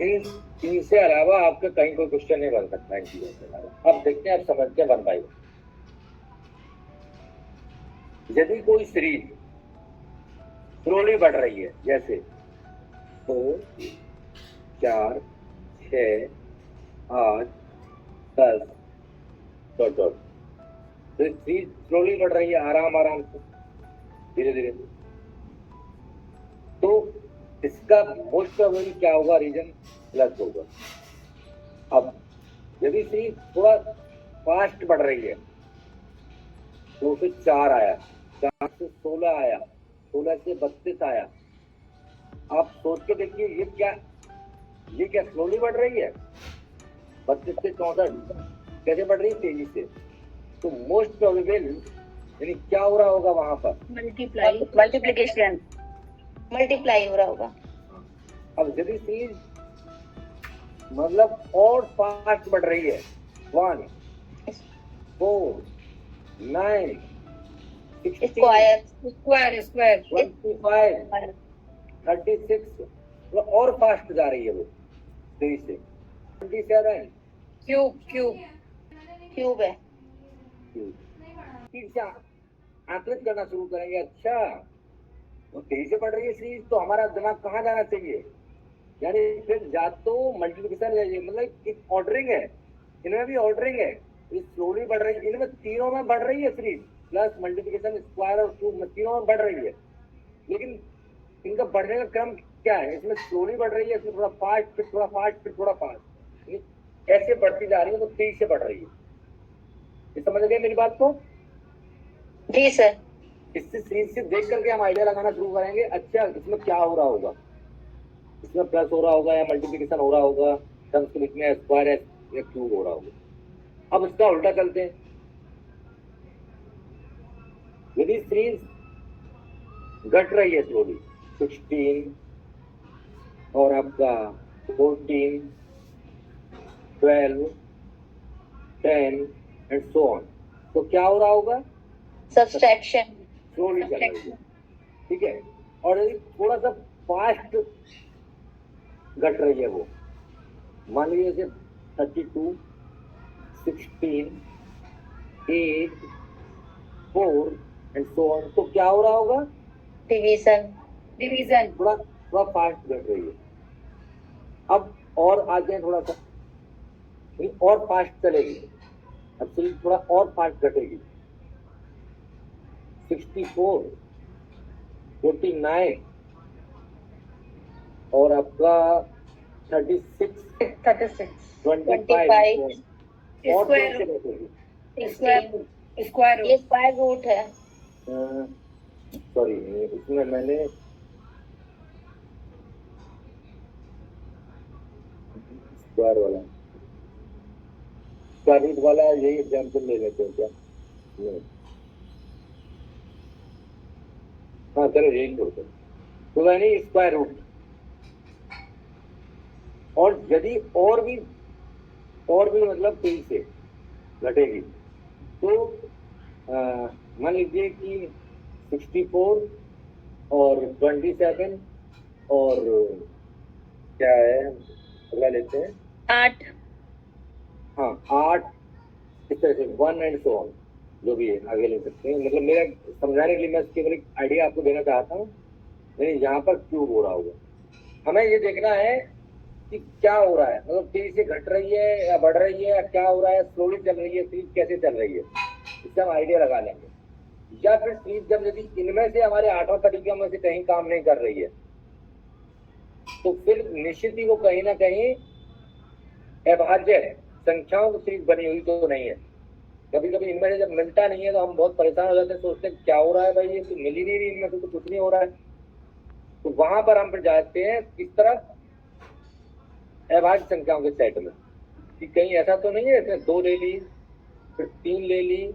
इन इनसे अलावा आपका कहीं कोई क्वेश्चन नहीं बन सकता इन चीजों के अलावा। अब देखते हैं, आप समझते हैं 1 बाय 1। यदि कोई सीरीज स्लोली बढ़ रही है, जैसे 2 4 6 8 10 डॉट डॉट, तो सीरीज स्लोली बढ़ रही है, आराम आराम से, धीरे धीरे, तो इसका मोस्ट प्रोबेबली क्या होगा, रीजन प्लस होगा। अब यदि सीरीज थोड़ा फास्ट बढ़ रही है, 2 से 4 आया, 4 से 16 आया, 16 से 32 आया, आप सोच के देखिए ये क्या स्लोली बढ़ रही है? 32 से 64 कैसे बढ़ रही है? तेजी से। तो मोस्ट प्रोबेबल यानी क्या हो रहा होगा वहां पर? मल्टीप्लिकेशन, मल्टीप्लाई हो रहा होगा। अब यदि सीरीज मतलब और फास्ट बढ़ रही है, 1 4 9 स्क्वायर 25 36, तो और फास्ट जा रही है वो, तेजी से। 27 क्यूब है। फिर से आकलित करना शुरू करेंगे, अच्छा वो तेजी से बढ़ रही है सीरीज, तो हमारा दिमाग कहाँ जाना चाहिए? यानी फिर या तो मल्टीप्लिकेशन, मतलब एक ऑर्डरिंग है, इनमें भी ऑर्डरिंग है, ये स्लोली बढ़ रही है, इनमें तीनों में बढ़ रही है सीरीज, प्लस मल्टीप्लिकेशन, स्क्वायर और क्यूब में तीनों में बढ़ रही है, लेकिन इनका बढ़ने का क्रम क्या है? इसमें स्लोली बढ़ रही है, इसमें थोड़ा फास्ट, फिर थोड़ा फास्ट, फिर थोड़ा फास्ट, ऐसे बढ़ती जा रही है, तो तेज से बढ़ रही है। ये समझ गए मेरी बात को? जी सर। इससे सीरीज से देख करके हम आइडिया लगाना शुरू करेंगे, अच्छा इसमें क्या हो रहा होगा, इसमें प्लस हो रहा होगा या मल्टीप्लिकेशन हो रहा होगा, टर्म्स के बीच में स्क्वायर या क्यूब हो रहा होगा। अब इसका उल्टा चलते हैं, यदि सीरीज घट रही है स्लोली, 16 और आपका 14 12 10 एंड सो ऑन, तो क्या हो रहा होगा? सब्सट्रैक्शन, स्लोली चल रही है, ठीक है। और यदि थोड़ा सा फास्ट घट रही है वो, मान लीजिए जैसे 32 16 8 4 एंड सो ऑन, तो क्या हो रहा होगा? डिवीजन थोड़ा फास्ट घट रही है। अब और आगे थोड़ा सा और फास्ट चलेगी, अब सीरीज थोड़ा और फास्ट घटेगी, 64 49 और आपका 36 25 और कैसे घटेगी? ये स्क्वायर रूट है। सॉरी, इसमें मैंने स्क्वायर रूट वाला यही एग्जाम्पल ले लेते हैं क्या? नहीं, हाँ चलो यही छोड़ते हैं, तो यानी स्क्वायर रूट। और यदि और भी मतलब तेजी से घटेगी, तो मान लीजिए कि 64 और 27 और क्या है अगला लेते हैं, 8, हाँ 8, इस तरह से 1 एंड सो ऑन, जो भी है आगे ले सकते हैं। मतलब मेरा समझाने के लिए मैं केवल एक आइडिया आपको देना चाहता हूँ, यानी यहाँ पर क्यूब हो रहा होगा। हमें ये देखना है कि क्या हो रहा है, मतलब तेजी से घट रही है या बढ़ रही है, या क्या हो रहा है, स्लोली चल रही है सीरीज, कैसे चल रही है, इससे हम आइडिया लगा लेंगे। या फिर सीरीज जब यदि इनमें से हमारे 8वां तरीका में से कहीं काम नहीं कर रही है, तो फिर निश्चित ही वो कहीं ना कहीं अभाज्य संख्याओं की सीरीज बनी हुई तो नहीं है। कभी कभी इनमें से जब मिलता नहीं है तो हम बहुत परेशान हो जाते हैं, सोचते हैं क्या हो रहा है भाई, ये तो मिल ही नहीं रही, इनमें से तो कुछ नहीं हो रहा है। तो वहां पर हम फिर जाते हैं किस तरह, अभाज्य संख्याओं के सेट में, कि कहीं ऐसा तो नहीं है इसमें 2 ले ली, फिर 3 ले ली,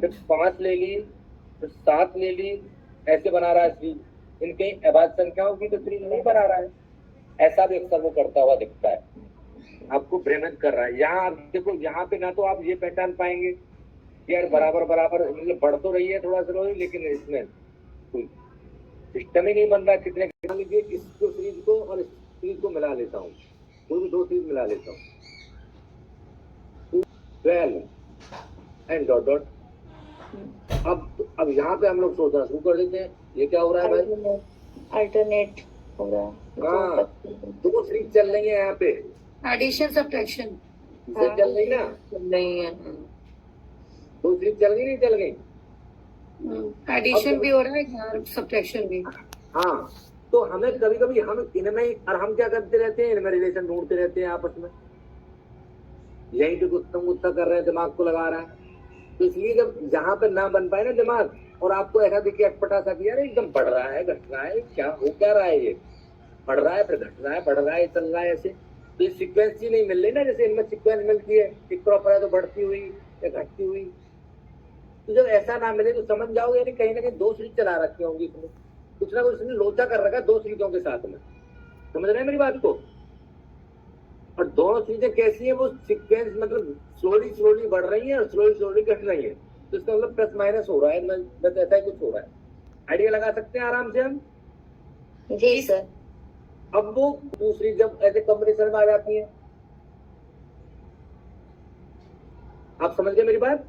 फिर 5 ले ली, फिर 7 ले ली, ऐसे बना रहा है सीरीज। इन कहीं अभाज्य संख्याओं की तो सीरीज नहीं बना रहा है, ऐसा भी अक्सर वो करता हुआ दिखता है, आपको भ्रमित कर रहा है। यहाँ आप देखो, यहाँ पे ना तो आप ये पहचान पाएंगे कि यार बराबर बराबर मतलब बढ़ तो रही है थोड़ा सा, लेकिन इसमें कोई सिस्टम ही नहीं बन रहा। कितने मान लीजिए इसको सीरीज को और सीरीज को मिला लेता हूँ, कोई भी दो सीरीज मिला लेता हूँ, 12 एंड डॉट डॉट। अब यहाँ पे हम लोग सोचना शुरू कर देते हैं, ये क्या हो रहा है भाई? अल्टरनेट हो रहा हाँ, दो सीरीज चल रही है यहाँ पे, एडिशन सब्ट्रैक्शन से चल रही ना, नहीं है। दो सीरीज चल गई नहीं चल गई? एडिशन भी हो रहा है और सब्ट्रैक्शन भी। हाँ, तो हमें कभी कभी हम इनमें, और हम क्या करते रहते हैं, इनमें रिलेशन ढूंढते रहते हैं आपस में, यही तो गुत्था कर रहे हैं, दिमाग को लगा रहा है। तो इसलिए जब जहां पर ना बन पाए ना दिमाग, और आपको ऐसा दिखे अटपटा सा कि यार एकदम बढ़ रहा है घट रहा है, क्या हो क्या रहा है, ये बढ़ रहा है फिर घट रहा है, बढ़ रहा है चल रहा है, ऐसे तो ये सीक्वेंस ही नहीं मिल रही ना, जैसे इनमें सीक्वेंस मिलती है, एक क्रॉप है तो बढ़ती हुई या घटती हुई। तो जब ऐसा ना मिले तो समझ जाओगे यानी कहीं ना कहीं दो सीरीज चला रखी होंगी इसमें, कुछ ना कुछ इसने लोचा कर रखा है दो सीरीजों के साथ में। समझ रहे हैं मेरी बात को? और दोनों चीजें कैसी हैं, वो सीक्वेंस मतलब स्लोली स्लोली बढ़ रही है और स्लोली स्लोली घट रही है, तो इसका मतलब प्लस माइनस हो रहा है, बस ऐसा ही कुछ हो रहा है। आइडिया लगा सकते हैं आराम से हम? जी सर। अब वो दूसरी जब ऐसे कॉम्बिनेशन में आ जाती है, आप समझ गए मेरी बात?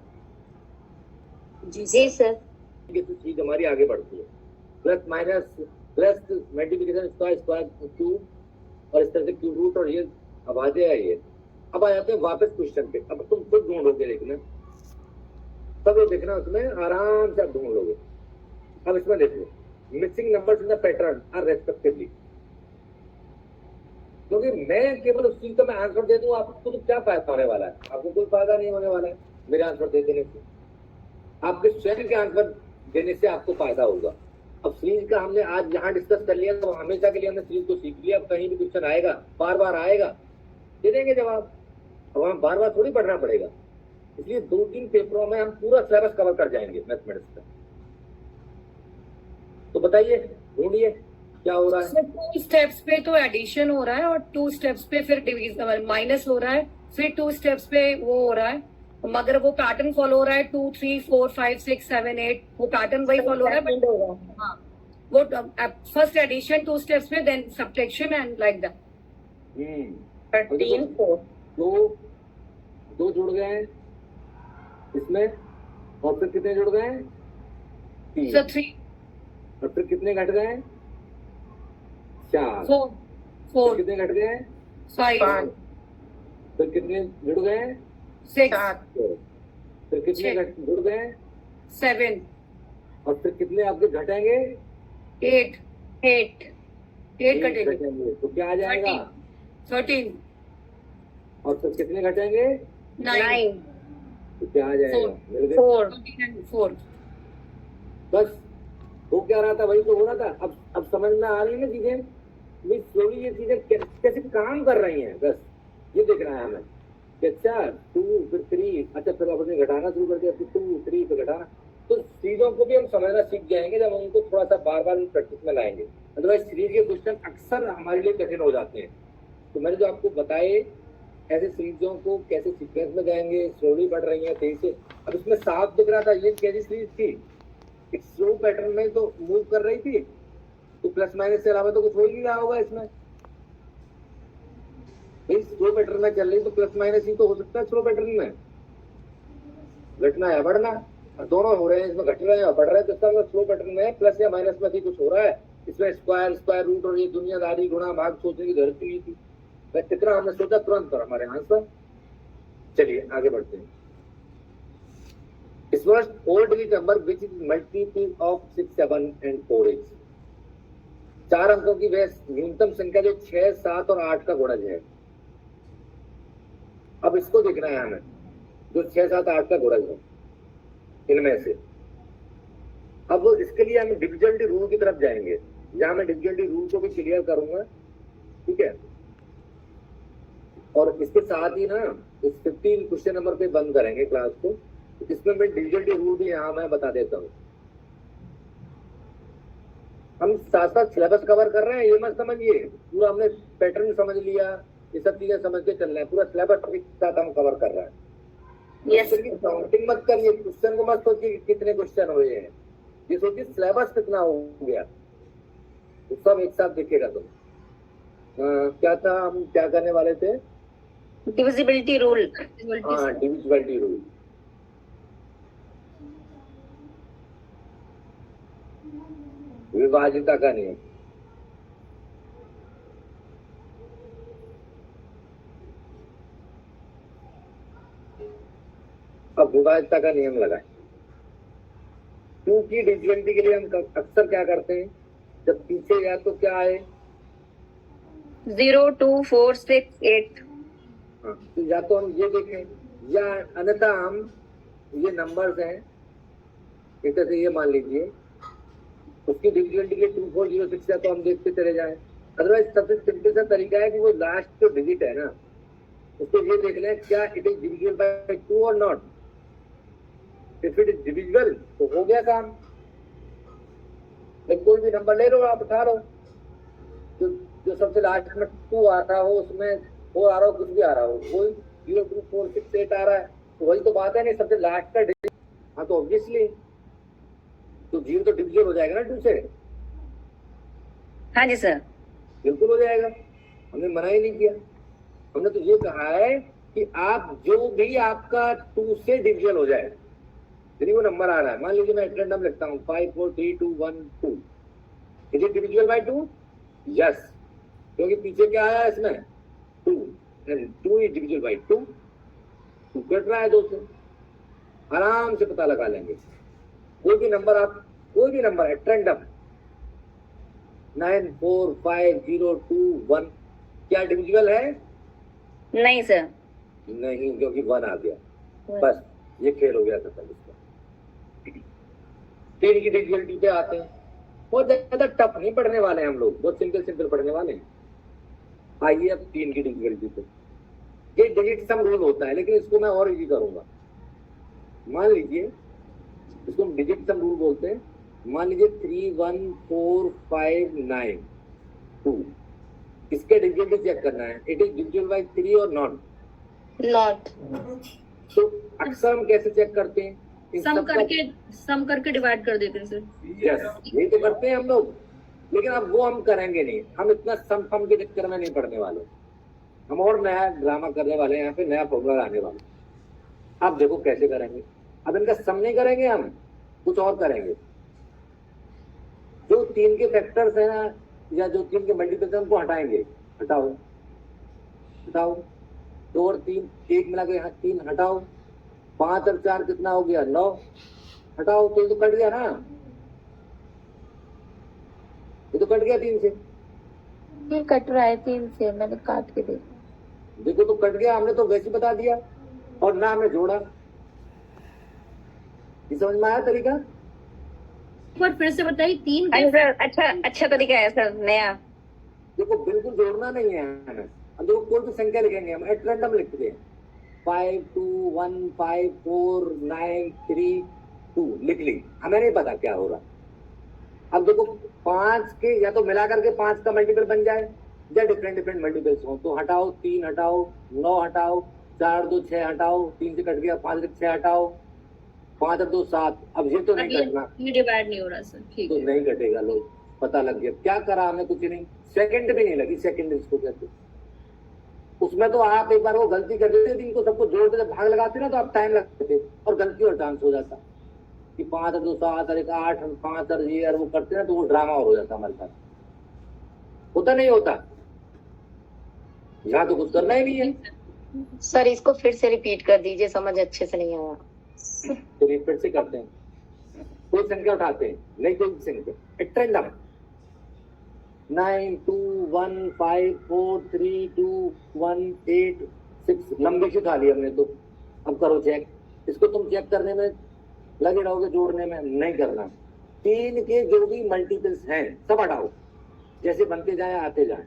जी सर। ये तो चीज हमारी आगे बढ़ती है, plus minus plus multiplication square cube, और इस तरह से क्यूब रूट, और ये अब आ जाए ये। अब आ जाते हैं वापस क्वेश्चन पे, अब तुम खुद ढूंढोगे, देखना सब ये देखना, उसमें आराम से आप ढूंढ लोगे। अब इसमें देखो, missing numbers in the pattern are respectively, क्योंकि मैं केवल उस चीज का मैं आंसर दे दूं, आपको तो क्या फायदा होने वाला है? आपको कोई फायदा नहीं होने वाला है मेरे आंसर दे देने से, आपके स्वयं के आंसर देने से आपको फायदा होगा। अब सीरीज का हमने आज यहाँ डिस्कस कर लिया, तो हमेशा के लिए हमने सीरीज को सीख लिया। अब कहीं भी क्वेश्चन आएगा, बार बार आएगा, दे देंगे जवाब। अब हमें बार बार थोड़ी पढ़ना पड़ेगा, इसलिए 2-3 पेपरों में हम पूरा सिलेबस कवर कर जाएंगे मैथमेटिक्स का। तो बताइए, ढूंढिए क्या हो रहा है। 2 स्टेप्स पे तो एडिशन हो रहा है और 2 स्टेप्स पे फिर डिवीजन माइनस हो रहा है, फिर 2 स्टेप्स पे वो हो रहा है, मगर वो पैटर्न फॉलो हो रहा है 2 3 4 5 6 7 8, वो पैटर्न वही फॉलो हो रहा है, बट हाँ वो फर्स्ट एडिशन 2 स्टेप्स पे, then subtraction and like that. 13 4 दो जुड़ गए हैं इसमें, और फिर कितने जुड़ गए हैं? 3, सो 3 और फिर कितने घट गए? 4, 4 फिर 4 कितने घट गए? 5 फिर कितने जुड़ गए? 6 फिर कितने जुड़ गए? 7 और फिर कितने आपके घटेंगे? 8 8 घटेंगे, तो क्या आ जाएगा? 13 और फिर कितने घटेंगे? 9 तो क्या आ जाएगा? 4 4। बस हो क्या रहा था, वही तो हो रहा था। अब समझ में आ रही है ना चीजें, भाई स्लोली ये चीजें कैसे काम कर रही हैं, बस ये देख रहा है हमें। अच्छा 2 फिर 3, अच्छा फिर आपने घटाना शुरू कर दिया, फिर 2 3 फिर घटाना। तो चीजों को भी हम समझना सीख जाएंगे जब हम उनको थोड़ा सा बार बार प्रैक्टिस में लाएंगे। अदरवाइज सीरीज के क्वेश्चन अक्सर हमारे लिए कठिन हो जाते हैं। तो मैंने जो आपको बताए ऐसे सीरीजों को कैसे सीक्वेंस में जाएंगे, स्लोली बढ़ रही है तेजी से। अब इसमें साफ दिख रहा था ये कैसी सीरीज थी, एक स्लो पैटर्न में तो मूव कर रही थी, तो प्लस माइनस के अलावा तो कुछ हो ही नहीं रहा होगा इसमें। स्लो पैटर्न में चल रही तो प्लस माइनस ही तो हो सकता है स्लो पैटर्न में, घटना या बढ़ना, और दोनों हो रहे हैं, इसमें घट रहे हैं और बढ़ रहे हैं, तो इसका मतलब स्लो पैटर्न में प्लस या माइनस में भी कुछ हो रहा है। इसमें स्क्वायर रूट और ये दुनियादारी गुणा भाग सोचने की जरूरत नहीं थी, बस कितना हमने सोचा तुरंत और हमारे आंसर। चलिए आगे बढ़ते हैं। इस वर्ष 4 digit number which is multiple of 6 7 and 4 is 4 अंकों की वह न्यूनतम संख्या जो 6 7 और 8 का गुणज है। अब इसको देखना है हमें, जो 6 7 8 का गुणज है इनमें से। अब इसके लिए हम डिविजन रूल की तरफ जाएंगे, जहां मैं डिविजन रूल को भी क्लियर करूंगा, ठीक है। और इसके साथ ही ना इस 15 क्वेश्चन नंबर पे बंद करेंगे क्लास को। इसमें मैं डिविजन रूल भी यहाँ मैं बता देता हूँ। हम साथ साथ सिलेबस कवर कर रहे हैं, ये मत समझिए पूरा हमने पैटर्न समझ लिया, ये सब चीजें समझ के चल रहे हैं, पूरा सिलेबस एक साथ हम कवर कर रहे हैं। Yes. काउंटिंग मत करिए, क्वेश्चन को मत सोचिए कितने क्वेश्चन हुए हैं, ये सोचिए सिलेबस कितना हो गया, तो सब एक साथ दिखेगा तुम। क्या था, हम क्या करने वाले थे? Divisibility rule. हाँ, डिविजिबिलिटी रूल। विभाजिता का नियम। अब विभाजिता का नियम लगाए। क्योंकि डिविजिबिलिटी के लिए हम अक्सर क्या करते हैं, जब पीछे या तो क्या आए, 0, 2, 4, 6, 8. हाँ, तो या तो हम ये देखें या अन्यथा हम ये नंबर्स हैं, एक तरह से ये मान लीजिए उसकी डिविजिबिलिटी के 2, 4, 0, 6 है तो हम देखते चले जाएं। अदरवाइज सबसे सिंपल सा तरीका है कि वो लास्ट जो डिजिट है ना उसको ये देख लें क्या इट इज डिविजिबल बाय 2 और not. If it is divisible तो हो गया काम। मैं कोई भी नंबर ले लो, आप उठा लो, जो सबसे लास्ट में 2 आ रहा हो, उसमें 4 आ रहा हो, कुछ भी आ रहा हो, कोई 0, 2, 4, 6, 8 आ रहा है तो वही तो बात है नहीं, सबसे लास्ट का डिजिट। हाँ तो ऑब्वियसली तो 0 तो डिविजिबल हो जाएगा ना 2 से। हाँ जी सर। बिल्कुल हो जाएगा, हमने मना ही नहीं किया। हमने तो ये कहा है कि आप जो भी आपका 2 से डिविजन हो जाए, यदि वो नंबर आ रहा है, मान लीजिए मैं रैंडम लिखता हूँ 5, 4, 3, 2, 1, 2, is it divisible by 2? Yes, क्योंकि पीछे क्या आया इसमें 2, 2 इज डिविजिबल बाय 2, 2 कट रहा है 2 से, आराम से पता लगा लेंगे। कोई भी नंबर आप, कोई भी नंबर है रैंडम 9, 4, 5, 0, 2, 1, क्या डिविजिबल है? नहीं सर। नहीं, क्योंकि 1 आ गया, बस ये खेल हो गया खत्म इसका। 3 की डिविजिबिलिटी पे आते हैं। बहुत ज्यादा टफ नहीं पढ़ने वाले हैं हम लोग, बहुत सिंपल सिंपल पढ़ने वाले हैं। आइए अब 3 की डिविजिबिलिटी पे। ये डिजिट सम रूल होता है, लेकिन इसको मैं और इजी करूंगा। मान लीजिए इसको हम डिजिट सम रूल बोलते हैं। मान लीजिए 3, 1, 4, 5, 9, 2, इसके डिविजिबिलिटी चेक करना है, इट इज डिविजिबल बाय 3 और नॉट। नॉट। तो अक्सर हम कैसे चेक करते हैं? सम करके डिवाइड कर देते हैं सर। यस, यही तो करते हैं हम लोग, लेकिन अब वो हम करेंगे नहीं। हम इतना सम फम के चक्कर में नहीं पढ़ने वाले, हम और नया ड्रामा करने वाले हैं, यहाँ पे नया फॉर्मूला आने वाला। आप देखो कैसे करेंगे। अब इनका सम नहीं करेंगे, हम कुछ और करेंगे। जो 3 के फैक्टर्स हैं ना, या जो 3 के मल्टीपल्स हैं, उनको हटाएंगे। हटाओ हटाओ, 2 और 3 एक मिला के यहाँ 3 हटाओ, 5 और 4 कितना हो गया 9, हटाओ, तो ये तो कट गया ना, ये तो कट गया 3 से। ये कट रहा है 3 से, मैंने काट के देखो तो कट गया, हमने तो वैसे बता दिया और ना हमें जोड़ा। ये समझ में आया तरीका? पर फिर से बताइए 3 हाँ सर, अच्छा तरीका है सर, नया। देखो बिल्कुल जोड़ना नहीं है हमें। अब देखो कोई भी संख्या लिखेंगे हम, एट रैंडम लिखते हैं 5, 2, 1, 5, 4, 9, 3, 2 लिख ली, हमें नहीं पता क्या हो रहा। अब देखो 5 के या तो मिला करके 5 का मल्टीपल बन जाए, या डिफरेंट डिफरेंट मल्टीपल्स हो, तो हटाओ, 3 हटाओ, 9 हटाओ, 4, 2, 6 हटाओ, 3 से कट गया, 5 से 6 हटाओ, 5 और 2 7। अब ये तो नहीं कटना, ये डिवाइड नहीं हो रहा सर। ठीक तो है, नहीं कटेगा। लोग पता लग गया क्या करा हमने, कुछ नहीं, सेकंड भी नहीं लगी, सेकंड इसको कहते। उसमें तो आप एक बार वो गलती कर देते, इनको सबको जोड़ते जब भाग लगाते ना, तो आप टाइम लगते थे और गलती और चांस हो जाता कि 5 और 2 7 और 1 8 और 5 और ये और वो करते ना, तो वो ड्रामा और हो जाता हमारे साथ। होता नहीं होता, यहाँ तो कुछ करना ही नहीं है। सर इसको फिर से रिपीट कर दीजिए, समझ अच्छे से नहीं आया। तो रिपीट से करते हैं, कोई संख्या उठाते हैं, नहीं कोई संख्या, एक रैंडम 9, 2, 1, 5, 4, 3, 2, 1, 8, 6 लंबी सी उठा ली हमने। तो अब करो चेक, इसको तुम चेक करने में लगे रहोगे, जोड़ने में नहीं करना। 3 के जो भी मल्टीपल्स हैं सब हटाओ, जैसे बनते जाए आते जाए।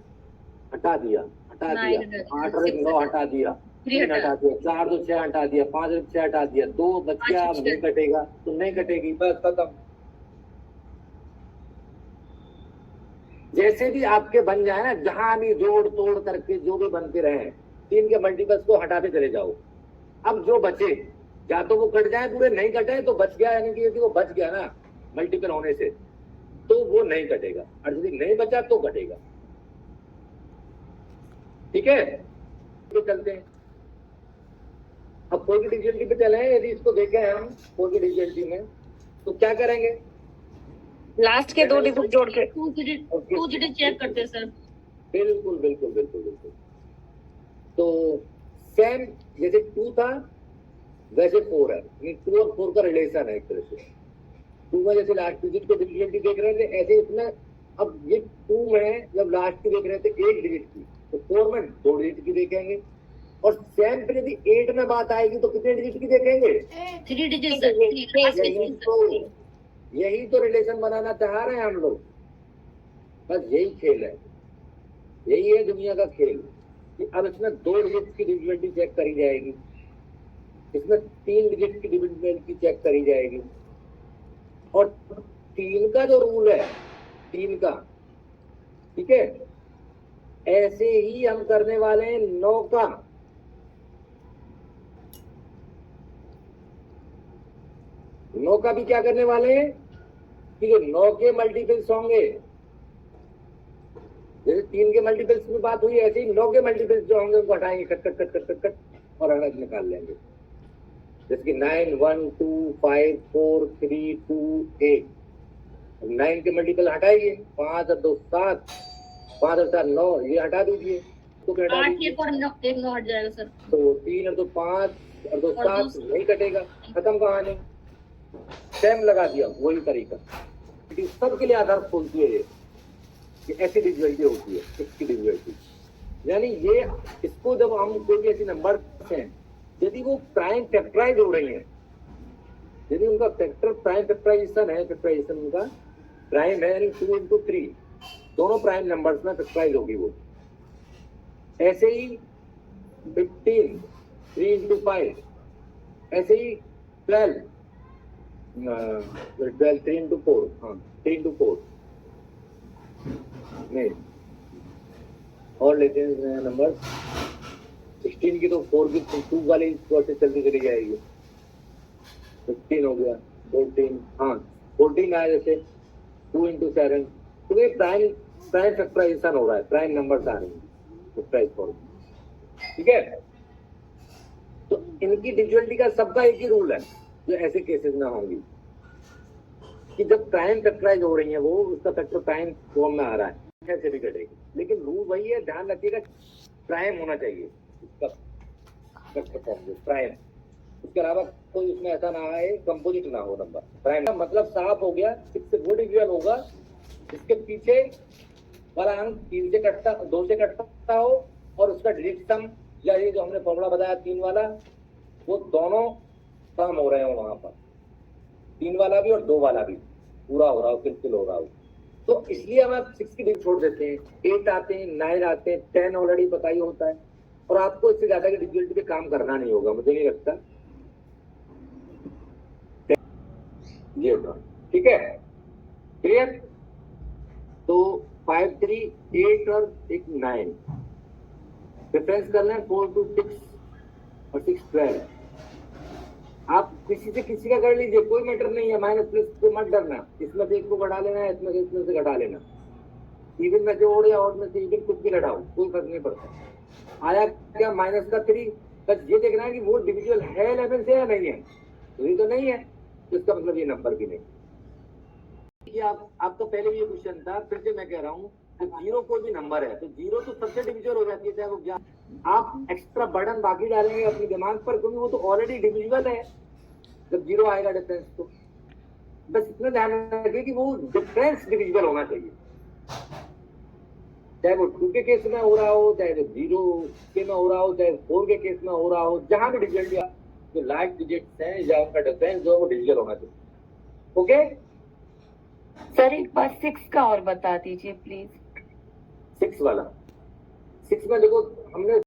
हटा दिया, हटा दिया, 8 और 9 हटा दिया, 3 हटा दिया, 4 2 6 हटा दिया, 5 और 6 हटा दिया, 2 बच गया, अब नहीं कटेगा तो नहीं कटेगी, बस खत्म। जैसे भी आपके बन जाए ना, जहां भी जोड़ तोड़ करके जो भी बनते रहे, 3 के मल्टीपल्स को हटाते चले जाओ। अब जो बचे, या तो वो कट जाए पूरे, नहीं कटे तो बच गया, यानी कि वो बच गया ना मल्टीपल होने से, तो वो नहीं कटेगा, और यदि नहीं बचा तो कटेगा। ठीक है, तो चलते हैं अब 4 की डिविजिबिलिटी पे चले हैं। यदि इसको देखें हम 4 की डिविजिबिलिटी में तो क्या करेंगे, लास्ट के 2 डिजिट जोड़ के 2 डिजिट चेक करते हैं सर। बिल्कुल बिल्कुल बिल्कुल बिल्कुल। तो सेम जैसे 2 था वैसे 4 है, 2 और 4 का रिलेशन है एक तरह से। 2 में जैसे लास्ट डिजिट को डिविजिबिलिटी देख रहे थे, ऐसे इसमें अब ये 2 में जब लास्ट की देख रहे थे 1 डिजिट की, तो 4 में 2 डिजिट की देखेंगे। और सेम पे यदि 8 में बात आएगी तो कितने डिजिट की देखेंगे, 3 डिजिट सर। यही तो रिलेशन बनाना चाह रहे हैं हम लोग। बस यही खेल है, यही है दुनिया का खेल कि अब इसमें 2 डिजिट की डिविजिबिलिटी चेक करी जाएगी, इसमें 3 डिजिट की डिविजिबिलिटी चेक करी जाएगी। और 3 का जो रूल है, 3 का, ठीक है, ऐसे ही हम करने वाले हैं 9 का। नौ का भी क्या करने वाले हैं कि जो 9 के मल्टीपल्स होंगे, जैसे 3 के मल्टीपल्स की बात हुई, ऐसे ही 9 के मल्टीपल्स जो होंगे उनको हटाएंगे, cut cut cut cut cut cut और अलग निकाल लेंगे। जैसे कि 9 1 2 5 4 3 2 8, 9 के मल्टीपल हटाइए, 5 और 2 7, 5 और 4 9, ये हटा दीजिए, तो हटा 8 दीजिए। एक और 9 हट जाएगा सर। तो 3 और 2 5 और 2 7 नहीं कटेगा, खत्म कहानी, सेम लगा दिया, वही तरीका। लेकिन सबके लिए आधार खोलती है ये कि ऐसी डिविजिबिलिटी होती है, इसकी डिविजिबिलिटी। यानी ये इसको जब हम कोई भी ऐसी नंबर हैं, यदि वो प्राइम फैक्टराइज हो रही है, यदि उनका फैक्टर प्राइम फैक्टराइजेशन है, फैक्टराइजेशन उनका प्राइम है, यानी 2 into 3 दोनों प्राइम नंबर्स में फैक्टराइज होगी वो। ऐसे ही 15 3 into 5, ऐसे ही 12 3 into 4, हाँ 3 into 4 नहीं, और लेते हैं नंबर 16 की, तो 4 की 2 वाली प्रोसेस चलती चली जाएगी। 15 हो गया, 14, हाँ 14 आया जैसे 2 into 7, तो ये प्राइम फैक्टराइजेशन हो रहा है, प्राइम नंबर्स आ रहे हैं फैक्टराइज फॉर्म, ठीक है। तो इनकी डिविजिबिलिटी का सबका एक ही रूल है जो ऐसे केसेस में होंगी कि जब प्राइम फैक्टराइज हो रही है वो, उसका फैक्टर प्राइम फॉर्म में आ रहा है, कैसे भी कटेगी, लेकिन रूल वही है, ध्यान रखिएगा प्राइम होना चाहिए इसका फैक्टर फॉर्म जो प्राइम, उसके अलावा कोई उसमें ऐसा ना आए कंपोजिट ना हो नंबर। प्राइम का मतलब साफ हो गया, 6 से वो डिविजन होगा जिसके पीछे वाला अंक 3 से कटता, 2 से कटता हो, और उसका डिजिट सम या ये जो हमने फॉर्मूला बताया 3 वाला, वो दोनों काम हो रहे हो वहां पर, 3 वाला भी और 2 वाला भी पूरा हो रहा हो, फिल हो रहा हो। तो इसलिए हम 6 की डिजिट छोड़ देते हैं, 8 आते हैं, 9 आते हैं, 10 ऑलरेडी पता ही होता है, और आपको इससे ज्यादा की डिजिबिलिटी पे काम करना नहीं होगा, मुझे नहीं लगता ये होगा, ठीक है, क्लियर। तो 5 3 8 और 1 9 डिफरेंस कर लें, 4 2 6 और 6 12। आप किसी से किसी का कर लीजिए, कोई मैटर नहीं है, माइनस प्लस को मत डरना, इसमें से 1 को बढ़ा लेना है, इसमें से घटा लेना, इवन में से ओड या ऑड में से इवन कुछ भी घटाओ, कोई फर्क नहीं पड़ता। आया क्या माइनस का 3, बस ये देखना है कि वो डिविजिबल है 11 से या नहीं है, यदि तो नहीं है तो इसका मतलब ये नंबर भी नहीं। ये आपका पहले भी ये क्वेश्चन था, फिर से मैं कह रहा हूँ कि 0 कोई भी नंबर है तो 0 तो सबसे डिविजिबल हो जाती है, चाहे वो क्या, आप एक्स्ट्रा बर्डन बाकी डालेंगे अपने दिमाग पर, क्योंकि वो तो ऑलरेडी डिविजिबल है जब 0 आएगा डिफरेंस। तो बस इतना ध्यान रखिए कि वो डिफरेंस डिविजिबल होना चाहिए, चाहे वो 2 के केस में हो रहा हो, चाहे वो 0 के में हो रहा हो, चाहे 4 के केस में हो रहा हो, जहां भी डिविजिबल जो लास्ट डिजिट्स हैं या उनका डिफरेंस जो है वो डिविजिबल होना चाहिए। ओके सर एक बार 6 का और बता दीजिए प्लीज। 6 वाला, 6 में देखो हमने